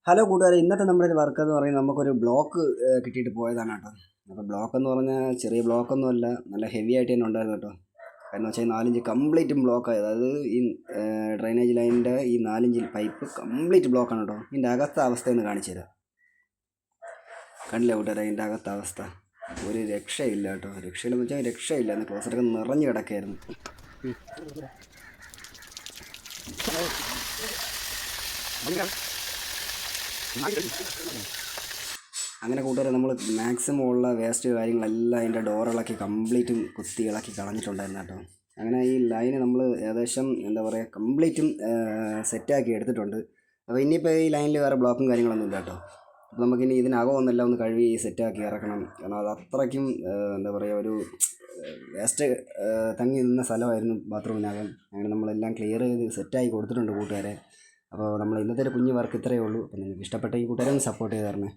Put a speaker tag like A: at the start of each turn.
A: Hello കൂട്ടുകാരെ, ഇന്നത്തെ നമ്മുടെ ഒരു വർക്ക് എന്ന് പറയുന്നത് നമുക്കൊരു ബ്ലോക്ക് കിട്ടിയിട്ട് പോയതാണ് കേട്ടോ. അപ്പോൾ ബ്ലോക്ക് എന്ന് പറഞ്ഞാൽ ചെറിയ ബ്ലോക്കൊന്നും അല്ല, നല്ല ഹെവി ആയിട്ട് തന്നെ ഉണ്ടായിരുന്നു കേട്ടോ. എന്ന് വെച്ചാൽ 4 ഇഞ്ച് കംപ്ലീറ്റും ബ്ലോക്കായി. അതായത് ഈ ഡ്രൈനേജ് ലൈനിൻ്റെ ഈ 4 ഇഞ്ച് പൈപ്പ് കംപ്ലീറ്റ് ബ്ലോക്കാണ് കേട്ടോ. ഇതിൻ്റെ അകത്തെ അവസ്ഥയെന്ന് കാണിച്ചു തരാം. കണ്ടില്ലേ കൂട്ടുകാരെ, ഇതിൻ്റെ അകത്തെ അവസ്ഥ ഒരു രക്ഷയില്ല കേട്ടോ. രക്ഷയില്ലെന്ന് വെച്ചാൽ രക്ഷയില്ല. എന്ന് ക്ലോസറ്റൊക്കെ നിറഞ്ഞു കിടക്കായിരുന്നു. അങ്ങനെ കൂട്ടുകാരെ, നമ്മൾ മാക്സിമം ഉള്ള വേസ്റ്റ് കാര്യങ്ങളെല്ലാം അതിൻ്റെ ഡോറുകളൊക്കെ കംപ്ലീറ്റും കുത്തി ഇളക്കി കളഞ്ഞിട്ടുണ്ടായിരുന്നു കേട്ടോ. അങ്ങനെ ഈ ലൈന് നമ്മൾ ഏകദേശം എന്താ പറയുക കംപ്ലീറ്റും സെറ്റാക്കി എടുത്തിട്ടുണ്ട്. അപ്പോൾ ഇനിയിപ്പോൾ ഈ ലൈനിൽ വേറെ ബ്ലോക്കും കാര്യങ്ങളൊന്നും ഇല്ല കേട്ടോ. അപ്പോൾ നമുക്കിനി ഇതിനകം ഒന്നെല്ലാം ഒന്ന് കഴുകി സെറ്റാക്കി ഇറക്കണം. കാരണം അത് അത്രയ്ക്കും എന്താ പറയുക ഒരു വേസ്റ്റ് തങ്ങി നിന്ന സ്ഥലമായിരുന്നു ബാത്റൂമിനകം. അങ്ങനെ നമ്മളെല്ലാം ക്ലിയർ ചെയ്ത് സെറ്റാക്കി കൊടുത്തിട്ടുണ്ട് കൂട്ടുകാരെ. അപ്പോൾ നമ്മൾ ഇന്നത്തെ ഒരു കുഞ്ഞു വർക്ക് ഇത്രയേ ഉള്ളൂ. അപ്പോൾ നിങ്ങൾക്ക് ഇഷ്ടപ്പെട്ട ഈ കൂട്ടുകാരെ ഒന്ന് സപ്പോർട്ട് ചെയ്ത് തരണേ.